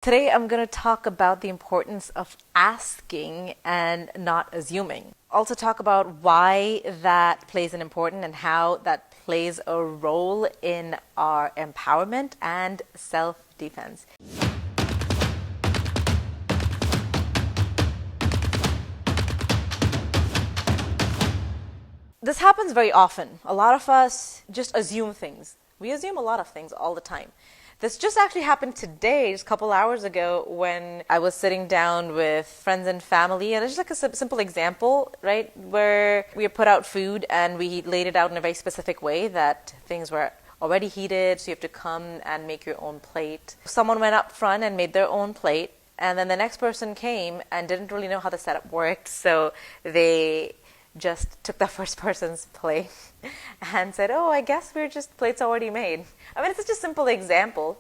Today, I'm going to talk about the importance of asking and not assuming. Also, talk about why that plays an important and how that plays a role in our empowerment and self defense. This happens very often. A lot of us just assume things. We assume a lot of things all the time. This just actually happened today, just a couple hours ago, when I was sitting down with friends and family. And it's just like a simple example, right? Where we had put out food and we laid it out in a very specific way that things were already heated, so you have to come and make your own plate. Someone went up front and made their own plate. And then the next person came and didn't really know how the setup worked. So they just took the first person's plate and said, "Oh, I guess we're just plates already made." I mean, it's such a simple example.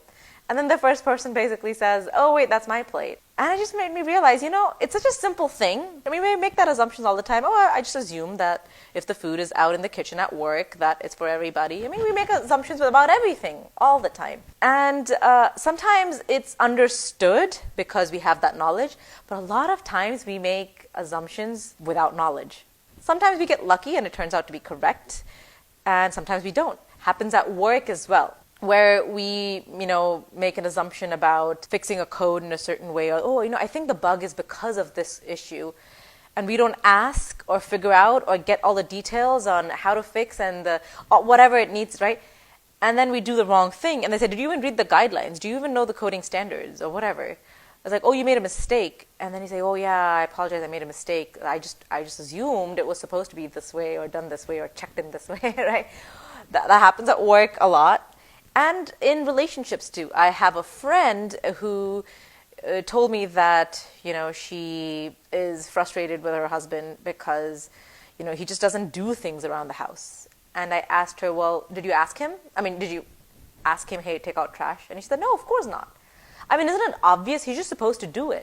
And then the first person basically says, "Oh, wait, that's my plate." And it just made me realize, it's such a simple thing. I mean, we make that assumptions all the time. Oh, I just assume that if the food is out in the kitchen at work, that it's for everybody. I mean, we make assumptions about everything all the time. And sometimes it's understood because we have that knowledge, but a lot of times we make assumptions without knowledge. Sometimes we get lucky and it turns out to be correct, and sometimes we don't. Happens at work as well, where we, make an assumption about fixing a code in a certain way, or, I think the bug is because of this issue, and we don't ask or figure out or get all the details on how to fix and whatever it needs, right? And then we do the wrong thing, and they say, "Did you even read the guidelines? Do you even know the coding standards?" or whatever. It's like, "Oh, you made a mistake." And then you say, "Oh yeah, I apologize, I made a mistake. I just assumed it was supposed to be this way or done this way or checked in this way," right? That happens at work a lot. And in relationships too. I have a friend who told me that, she is frustrated with her husband because, he just doesn't do things around the house. And I asked her, "Well, did you ask him? Did you ask him, hey, take out trash?" And she said, "No, of course not. Isn't it obvious? He's just supposed to do it."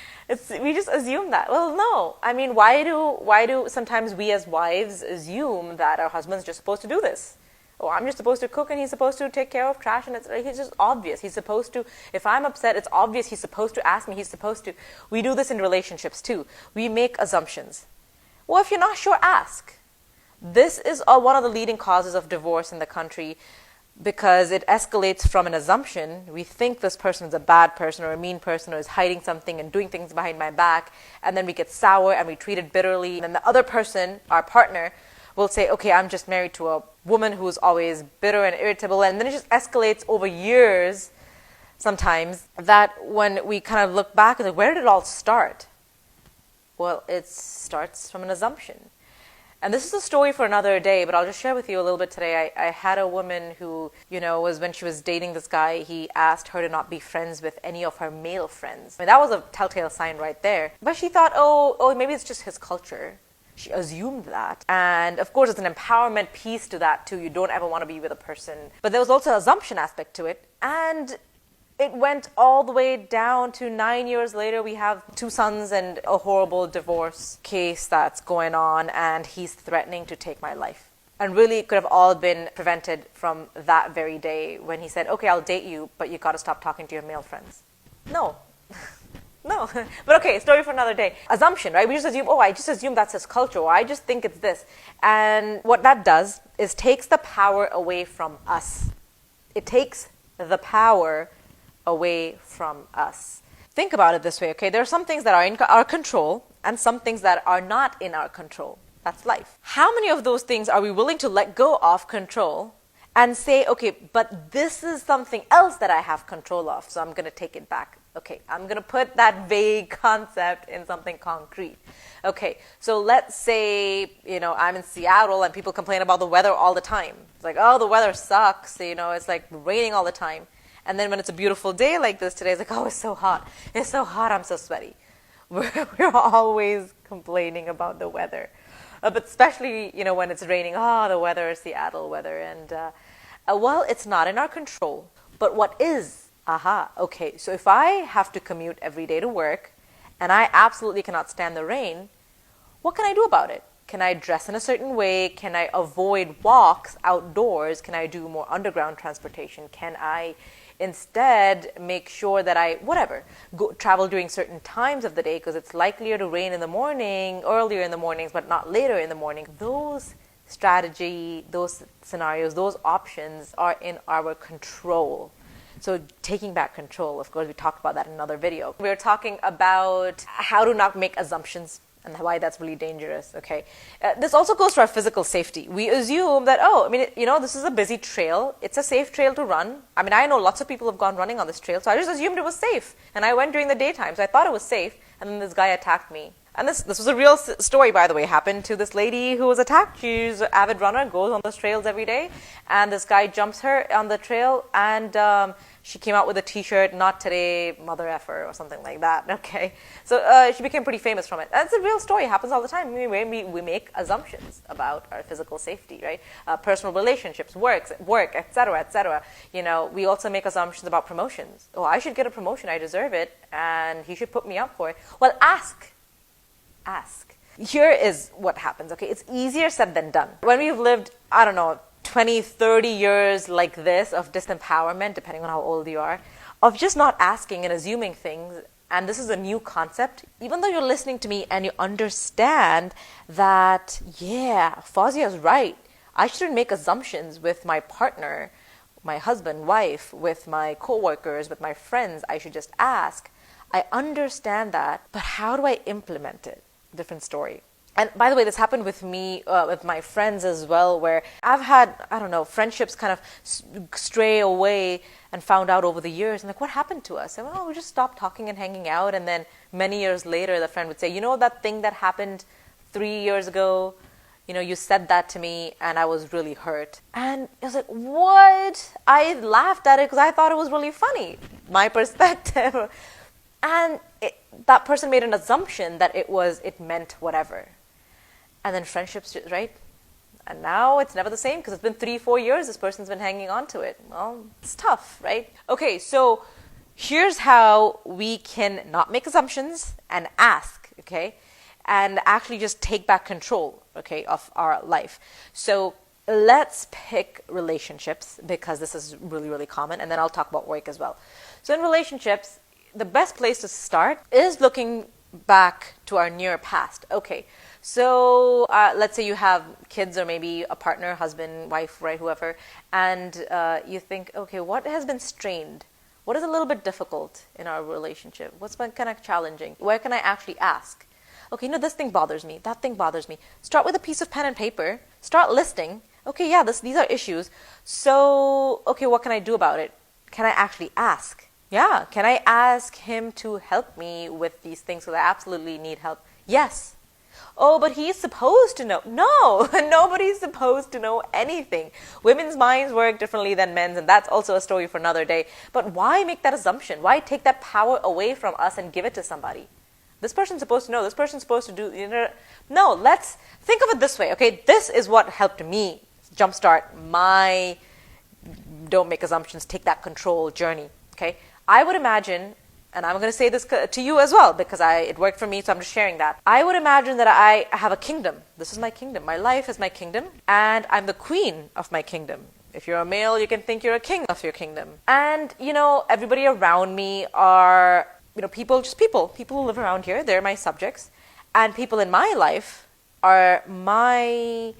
We just assume that. Well, no. Why do sometimes we as wives assume that our husband's just supposed to do this? "Oh, I'm just supposed to cook and he's supposed to take care of trash, and he's just obvious. He's supposed to, if I'm upset, it's obvious he's supposed to ask me, he's supposed to." We do this in relationships too. We make assumptions. Well, if you're not sure, ask. This is one of the leading causes of divorce in the country, because it escalates from an assumption. We think this person is a bad person or a mean person or is hiding something and doing things behind my back, and then we get sour and we treat it bitterly. And then the other person, our partner, will say, "Okay, I'm just married to a woman who's always bitter and irritable," and then it just escalates over years sometimes, that when we kind of look back, it's like, where did it all start? Well, it starts from an assumption. And this is a story for another day, but I'll just share with you a little bit today. I had a woman who, was when she was dating this guy, he asked her to not be friends with any of her male friends. That was a telltale sign right there. But she thought, oh, maybe it's just his culture. She assumed that. And of course, it's an empowerment piece to that too. You don't ever want to be with a person. But there was also an assumption aspect to it. And it went all the way down to 9 years later. We have 2 sons and a horrible divorce case that's going on, and he's threatening to take my life. And really, it could have all been prevented from that very day when he said, "Okay, I'll date you, but you got to stop talking to your male friends." No. No. But okay, story for another day. Assumption, right? We just assume, I just assume that's his culture, or I just think it's this. And what that does is takes the power away from us. It takes the power away from us. Think about it this way, okay? There are some things that are in our control and some things that are not in our control. That's life. How many of those things are we willing to let go of control and say, "Okay, but this is something else that I have control of, so I'm going to take it back." Okay, I'm going to put that vague concept in something concrete. Okay, so let's say, I'm in Seattle and people complain about the weather all the time. It's like, "Oh, the weather sucks. It's like raining all the time." And then when it's a beautiful day like this today, it's like, "Oh, it's so hot. It's so hot, I'm so sweaty." We're always complaining about the weather. But especially, when it's raining, the weather, Seattle weather. And, well, it's not in our control. But what is? Okay, so if I have to commute every day to work, and I absolutely cannot stand the rain, what can I do about it? Can I dress in a certain way? Can I avoid walks outdoors? Can I do more underground transportation? Can I Instead, make sure that I, whatever, travel during certain times of the day because it's likelier to rain in the morning, earlier in the mornings, but not later in the morning. Those strategy, those scenarios, those options are in our control. So taking back control, of course, we talked about that in another video. We were talking about how to not make assumptions and why that's really dangerous, okay? This also goes to our physical safety. We assume that, this is a busy trail. It's a safe trail to run. I mean, I know lots of people have gone running on this trail, so I just assumed it was safe. And I went during the daytime, so I thought it was safe. And then this guy attacked me. And this was a real story, by the way. It happened to this lady who was attacked. She's an avid runner, goes on those trails every day. And this guy jumps her on the trail, and she came out with a T-shirt, "Not today, mother effer," or something like that. Okay, so she became pretty famous from it. That's a real story. It happens all the time. We make assumptions about our physical safety, right? Personal relationships, work, etc., etc. We also make assumptions about promotions. Oh, I should get a promotion. I deserve it, and he should put me up for it. Well, ask. Here is what happens, okay? It's easier said than done. When we've lived, 20, 30 years like this of disempowerment, depending on how old you are, of just not asking and assuming things, and this is a new concept, even though you're listening to me and you understand that, yeah, Fawzia is right. I shouldn't make assumptions with my partner, my husband, wife, with my coworkers, with my friends. I should just ask. I understand that, but how do I implement it? Different story. And by the way, this happened with me, with my friends as well, where I've had, friendships kind of stray away and found out over the years. And what happened to us? And we just stopped talking and hanging out. And then many years later, the friend would say, that thing that happened 3 years ago, you said that to me and I was really hurt. And I was like, what? I laughed at it because I thought it was really funny, my perspective. And that person made an assumption that it meant whatever. And then friendships, right? And now it's never the same because it's been 3-4 years this person's been hanging on to it. Well, it's tough, right? Okay, so here's how we can not make assumptions and ask, okay? And actually just take back control, okay, of our life. So let's pick relationships because this is really, really common. And then I'll talk about work as well. So in relationships, the best place to start is looking back to our near past. Okay, so let's say you have kids or maybe a partner, husband, wife, right, whoever, and you think, okay, what has been strained? What is a little bit difficult in our relationship? What's been kind of challenging? Where can I actually ask? Okay, this thing bothers me. That thing bothers me. Start with a piece of pen and paper. Start listing. Okay, yeah, these are issues. So, okay, what can I do about it? Can I actually ask? Yeah, can I ask him to help me with these things because I absolutely need help? Yes. Oh, but he's supposed to know. No, nobody's supposed to know anything. Women's minds work differently than men's, and that's also a story for another day. But why make that assumption? Why take that power away from us and give it to somebody? This person's supposed to know. This person's supposed to do. No, let's think of it this way. Okay, this is what helped me jumpstart my don't make assumptions, take that control journey. Okay. I would imagine, and I'm going to say this to you as well because it worked for me, so I'm just sharing that. I would imagine that I have a kingdom. This is my kingdom. My life is my kingdom, and I'm the queen of my kingdom. If you're a male, you can think you're a king of your kingdom. And, everybody around me are, people who live around here. They're my subjects. And people in my life are my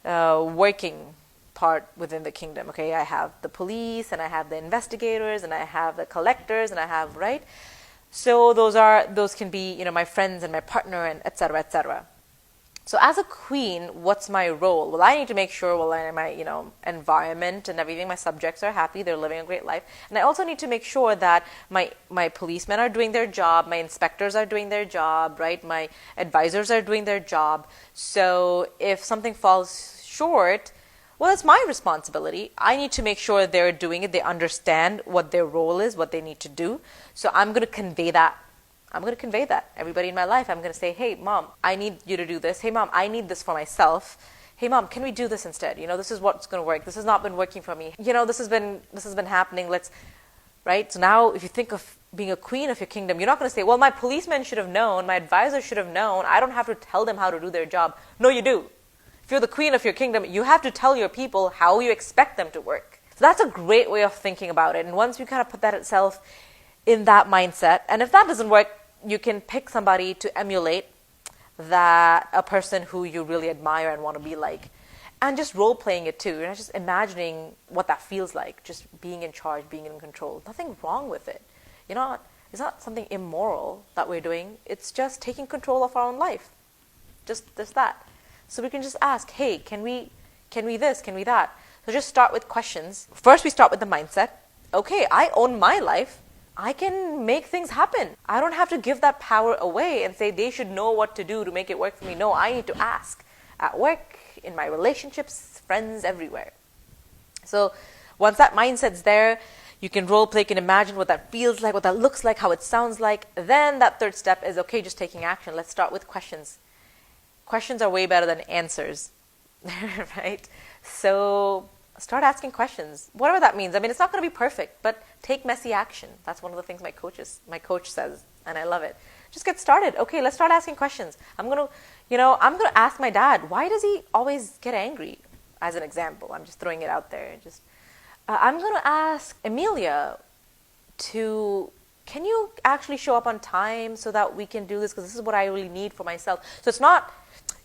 working part within the kingdom. Okay, I have the police and I have the investigators and I have the collectors and I have, right? So those can be, my friends and my partner and et cetera, et cetera. So as a queen, what's my role? Well, I need to make sure, my, environment and everything, my subjects are happy, they're living a great life. And I also need to make sure that my policemen are doing their job, my inspectors are doing their job, right? My advisors are doing their job. So if something falls short, well, it's my responsibility. I need to make sure they're doing it. They understand what their role is, what they need to do. So I'm going to convey that. Everybody in my life, I'm going to say, hey, Mom, I need you to do this. Hey, Mom, I need this for myself. Hey, Mom, can we do this instead? This is what's going to work. This has not been working for me. This has been happening. Right? So now if you think of being a queen of your kingdom, you're not going to say, well, my policemen should have known. My advisors should have known. I don't have to tell them how to do their job. No, you do. If you're the queen of your kingdom, you have to tell your people how you expect them to work. So that's a great way of thinking about it. And once you kind of put that itself in that mindset, and if that doesn't work, you can pick somebody to emulate, that a person who you really admire and want to be like, and just role playing it too. You're not just imagining what that feels like, just being in charge, being in control. Nothing wrong with it. It's not something immoral that we're doing. It's just taking control of our own life. Just that. So we can just ask, hey, can we this, can we that? So just start with questions. First we start with the mindset. Okay, I own my life. I can make things happen. I don't have to give that power away and say they should know what to do to make it work for me. No, I need to ask. At work, in my relationships, friends, everywhere. So once that mindset's there, you can role play, you can imagine what that feels like, what that looks like, how it sounds like. Then that third step is, okay, just taking action. Let's start with questions. Questions are way better than answers, right? So start asking questions, whatever that means. I mean, it's not going to be perfect, but take messy action. That's one of the things my coach says, and I love it. Just get started. Okay, let's start asking questions. I'm going to ask my dad, why does he always get angry? As an example, I'm just throwing it out there. I'm going to ask Amelia can you actually show up on time so that we can do this? Because this is what I really need for myself. So it's not,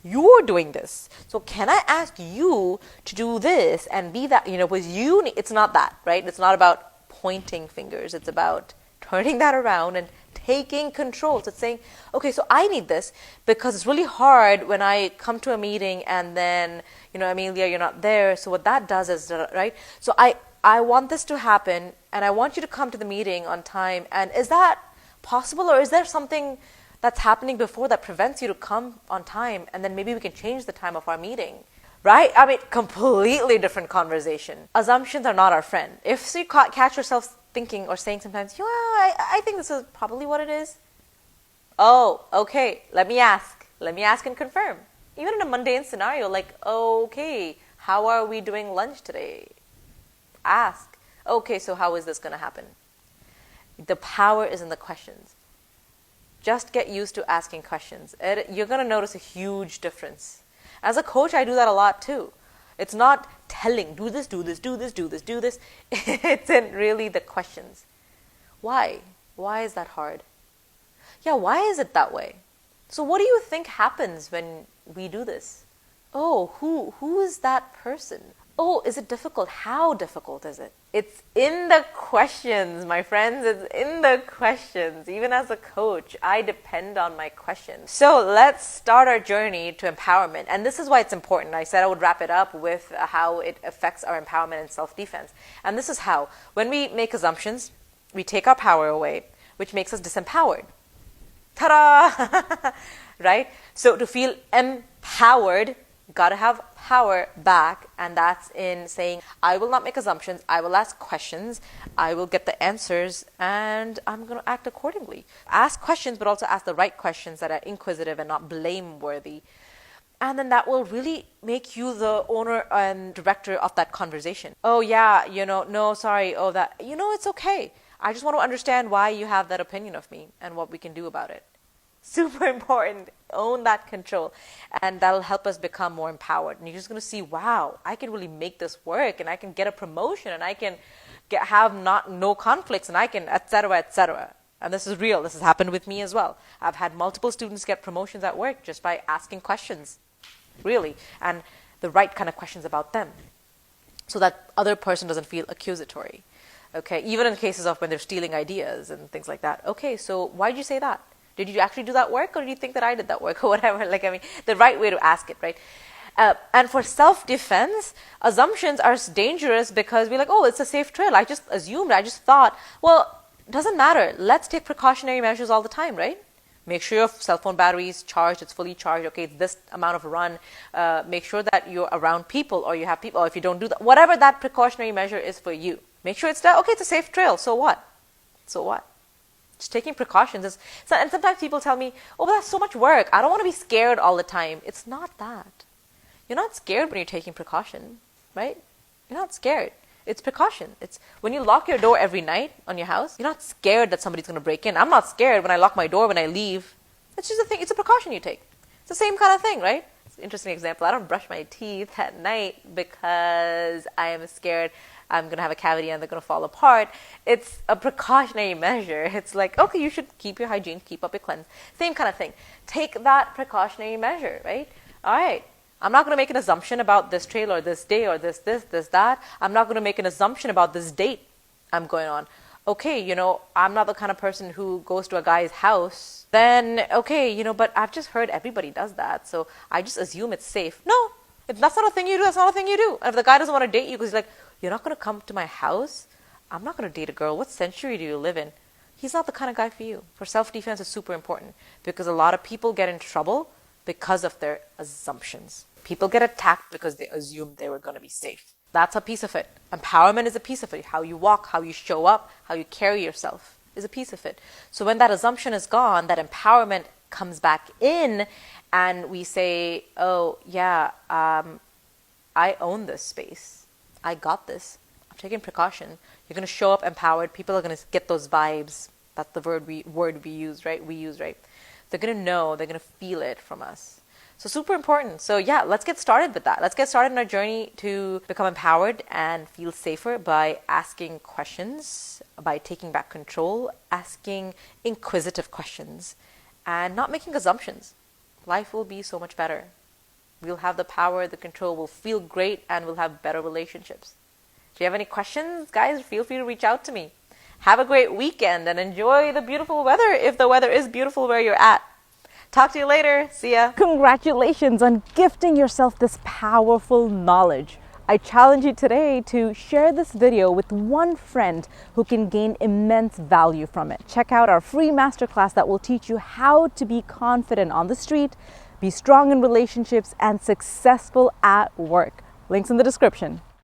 you're doing this. So can I ask you to do this and be that, with you, it's not that, right? It's not about pointing fingers. It's about turning that around and taking control. So it's saying, okay, so I need this because it's really hard when I come to a meeting and then, Amelia, you're not there. So what that does is, right? So I want this to happen and I want you to come to the meeting on time. And is that possible, or is there something that's happening before that prevents you to come on time, and then maybe we can change the time of our meeting, right? I mean, completely different conversation. Assumptions are not our friend. If you catch yourself thinking or saying sometimes, I think this is probably what it is. Oh, okay, let me ask and confirm. Even in a mundane scenario, like, okay, how are we doing lunch today? Ask. Okay, so how is this going to happen? The power is in the questions. Just get used to asking questions. You're going to notice a huge difference. As a coach, I do that a lot too. It's not telling, do this, do this, do this, do this, do this. It's in really the questions. Why? Why is that hard? Yeah, why is it that way? So what do you think happens when we do this? Oh, who is that person? Oh, is it difficult? How difficult is it? It's in the questions, my friends. It's in the questions. Even as a coach, I depend on my questions. So let's start our journey to empowerment. And this is why it's important. I said I would wrap it up with how it affects our empowerment and self-defense. And this is how. When we make assumptions, we take our power away, which makes us disempowered. Ta-da! Right? So to feel empowered, got to have power back, and that's in saying, I will not make assumptions, I will ask questions, I will get the answers, and I'm going to act accordingly. Ask questions, but also ask the right questions that are inquisitive and not blameworthy. And then that will really make you the owner and director of that conversation. Oh yeah, no, sorry, it's okay. I just want to understand why you have that opinion of me and what we can do about it. Super important. Own that control. And that'll help us become more empowered. And you're just going to see, wow, I can really make this work, and I can get a promotion, and I can have no conflicts, and I can, et cetera, et cetera. And this is real. This has happened with me as well. I've had multiple students get promotions at work just by asking questions, really, and the right kind of questions about them, so that other person doesn't feel accusatory. Okay, even in cases of when they're stealing ideas and things like that. Okay, so why did you say that? Did you actually do that work, or did you think that I did that work, or whatever? The right way to ask it, right? And for self-defense, assumptions are dangerous because we're like, oh, it's a safe trail. I just assumed, I just thought, well, it doesn't matter. Let's take precautionary measures all the time, right? Make sure your cell phone battery is charged, it's fully charged. Okay, this amount of run. Make sure that you're around people, or you have people, or if you don't do that, whatever that precautionary measure is for you. Make sure it's there. Okay, it's a safe trail. So what? Just taking precautions is, and sometimes people tell me, oh, but that's so much work. I don't want to be scared all the time. It's not that. You're not scared when you're taking precaution, right? You're not scared. It's precaution. It's when you lock your door every night on your house, you're not scared that somebody's going to break in. I'm not scared when I lock my door when I leave. It's just a thing. It's a precaution you take. It's the same kind of thing, right? It's an interesting example. I don't brush my teeth at night because I am scared I'm going to have a cavity and they're going to fall apart. It's a precautionary measure. It's like, okay, you should keep your hygiene, keep up your cleanse. Same kind of thing. Take that precautionary measure, right? All right. I'm not going to make an assumption about this trail or this day or this, that. I'm not going to make an assumption about this date I'm going on. Okay, I'm not the kind of person who goes to a guy's house. Then, okay, but I've just heard everybody does that. So I just assume it's safe. No, if that's not a thing you do, that's not a thing you do. And if the guy doesn't want to date you because he's like, you're not going to come to my house? I'm not going to date a girl. What century do you live in? He's not the kind of guy for you. For self-defense is super important because a lot of people get in trouble because of their assumptions. People get attacked because they assumed they were going to be safe. That's a piece of it. Empowerment is a piece of it. How you walk, how you show up, how you carry yourself is a piece of it. So when that assumption is gone, that empowerment comes back in and we say, oh, yeah, I own this space. I got this. I'm taking precaution. You're going to show up empowered. People are going to get those vibes. That's the word we use, right? They're going to know. They're going to feel it from us. So super important. So yeah, let's get started with that. Let's get started on our journey to become empowered and feel safer by asking questions, by taking back control, asking inquisitive questions, and not making assumptions. Life will be so much better. We'll have the power, the control, we'll feel great, and we'll have better relationships. Do you have any questions, guys? Feel free to reach out to me. Have a great weekend and enjoy the beautiful weather if the weather is beautiful where you're at. Talk to you later. See ya. Congratulations on gifting yourself this powerful knowledge. I challenge you today to share this video with one friend who can gain immense value from it. Check out our free masterclass that will teach you how to be confident on the street, be strong in relationships, and successful at work. Links in the description.